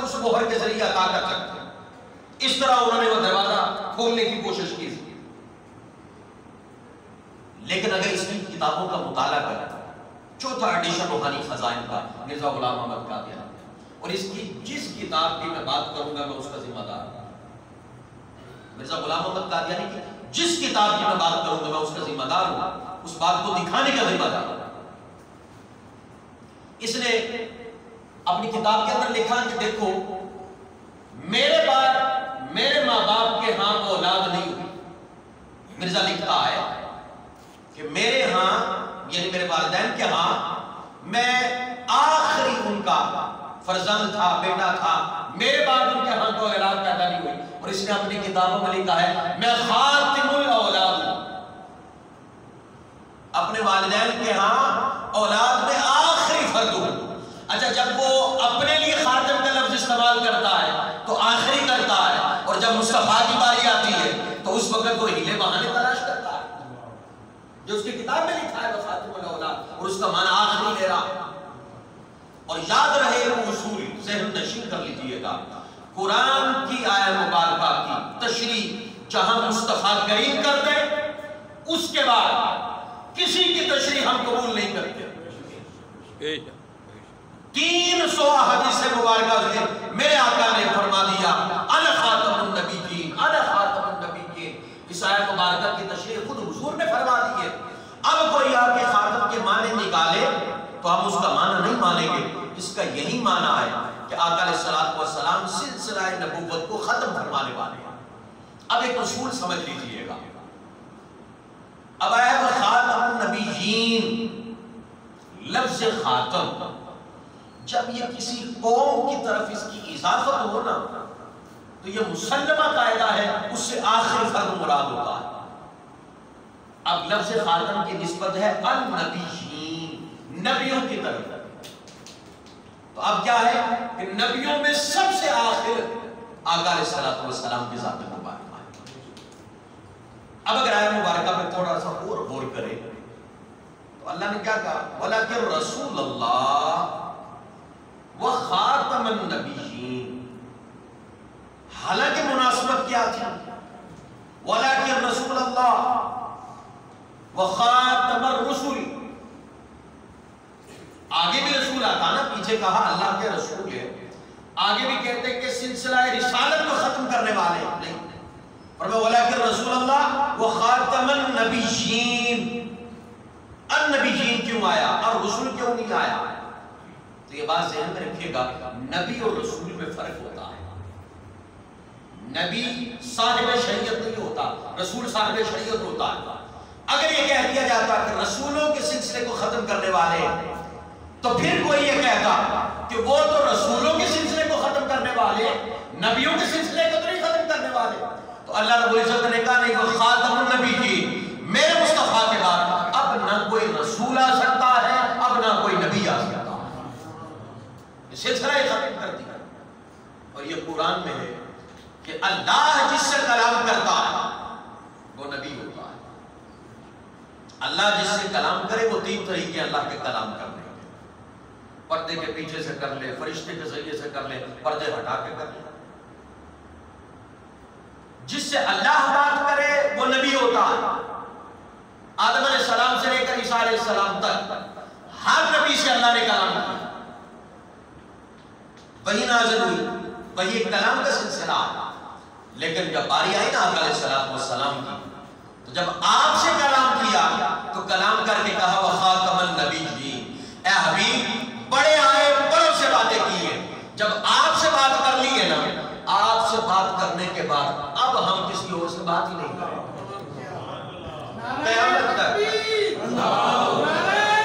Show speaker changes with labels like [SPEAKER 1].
[SPEAKER 1] صرف اس مہر کے ذریعے عطا کر سکتے ہیں. اس طرح انہوں نے وہ دروازہ کھولنے کی کوشش کی. لیکن اگر اس کی کتابوں کا مطالعہ کریں، چوتھا ایڈیشن روحانی خزائن کا مرزا غلام احمد قادیانی، اور اس کی جس کتاب کی میں بات کروں گا میں اس کا ذمہ دار ہوں. مرزا غلام احمد قادیانی کی جس کتاب کی میں بات کروں گا میں اس کا ذمہ دار ہوں، اس بات کو دکھانے کا ذمہ دار ہوں. اس نے اپنی کتاب کے اندر لکھا کہ دیکھو میرے ماں باپ کے ہاں اولاد نہیں ہوئی. مرزا لکھتا ہے کہ میرے ہاں یعنی میرے والدین کے ہاں میں آخری ان کا فرزند تھا، بیٹا تھا. میرے بعد ان کے ہاں کوئی اولاد پیدا نہیں ہوئی. اور اس نے اپنی کتابوں میں لکھا ہے میں خاتم الاولاد ہوں، اپنے والدین کے ہاں اولاد میں آخری فرد ہوں. اچھا، جب وہ اپنے لیے خاتم کا لفظ استعمال کرتا ہے تو آخری کرتا ہے، اور جب مصطفیٰ کی باری آتی ہے تو اس وقت وہ ہیلے بہانے تلاش کرتا ہے. جو اس کی کتاب میں لکھا ہے وہ خاتم الاولاد، اور اس کا معنی آخری لے رہا. اور یاد رہے وہ اصول ذہن نشین کر لیجئے گا، قرآن کی آیت مبارکہ کی تشریح جہاں مصطفیٰ کریم کر دے اس کے بعد کسی کی تشریح ہم قبول نہیں کرتے. 300 حدیث مبارکہ سے میرے آقا نے فرما دیا انا خاتم النبیین، انا خاتم النبیین. اس آیت مبارکہ کی تشریح خود حضور نے فرما دی ہے. اب کوئی آ کے خاتم کے معنی نکالے تو ہم اس کا معنی نہیں مانیں گے. اس کا یہی معنی ہے کہ آقا علیہ السلام سلسلہ نبوت کو ختم فرمانے والے ہیں. اب ایک اصول سمجھ لیجئے گا. اب آیا وہ خاتم النبیین، لفظ خاتم جب یہ کسی قوم کی طرف اس کی اضافت ہو نا تو یہ مسلمہ قاعدہ ہے اس سے آخری فرد مراد ہوتا ہے. اب لفظ خاتم کی نسبت ہے النبیین، نبیوں کی طرف. تو اب کیا ہے کہ نبیوں میں سب سے آخر آقا علیہ السلام کی ذات مبارکہ ہے. اب اگر آیت مبارکہ میں تھوڑا سا اور غور کرے تو اللہ نے کیا کہا وَلَكِنْ رَسُولَ اللَّهِ وَخَاتَمَ النَّبِيِّينَ. حالانکہ مناسبت کیا تھی وَلَكِنْ رَسُولَ اللَّهِ وَخَاتَمَ الرُّسُلِ. آگے بھی رسول آتا نا، پیچھے کہا اللہ کے رسول ہے، آگے بھی کہتے ہیں کہ سلسلہ رسالت کو ختم کرنے والے نہیں. فرمایا وَلَكِنْ رَسُولَ اللَّهِ وَخَاتَمَ النَّبِيِّينَ. النبیین کیوں آیا اور رسول کیوں نہیں آیا؟ تو یہ بات ذہن میں رکھیے گا، نبی اور رسول میں فرق ہوتا ہے. نبی صاحب شریعت نہیں ہوتا، رسول صاحب شریعت ہوتا ہے. اگر یہ کہہ دیا جاتا کہ رسولوں کے سلسلے کو ختم کرنے والے ہیں تو پھر کوئی یہ کہتا کہ وہ تو رسولوں کے سلسلے کو ختم کرنے والے، نبیوں کے سلسلے کو تو نہیں ختم کرنے والے. تو اللہ رب العزت نے کہا نہیں، وہ خاتم النبیین، میرے مصطفیٰ کے بعد اب نہ کوئی رسول آ سکتا ہے، اب نہ کوئی نبی آ سکتا ہے. سلسلہ ختم کر دیا. اور یہ قرآن میں ہے کہ اللہ جس سے کلام کرتا ہے وہ نبی ہوتا ہے. اللہ جس سے کلام کرے وہ 3 طریقے اللہ کے کلام کرنے ہیں. پردے کے پیچھے سے کر لے، فرشتے کے ذریعے سے کر لے، پردے ہٹا کے کر لے. جس سے اللہ بات کرے وہ نبی ہوتا ہے. آدم علیہ السلام سے لے کر عیسیٰ علیہ السلام تک ہر نبی سے اللہ نے کلام کیا. وہی نازل ہوئی، وہی کلام کا سلسلہ. لیکن جب باری آئی نا آقا علیہ السلام کی تو جب آپ سے کلام کیا تو کلام کر کے کہا وَخَاتَمَ النَّبِيِّينَ. اے حبیب بڑے آئے، بڑوں سے باتیں کی ہیں. جب آپ سے بات کر لی ہے نا، آپ سے بات کرنے کے بعد اب ہم کسی اور سے بات ہی نہیں کریں. قیامت تک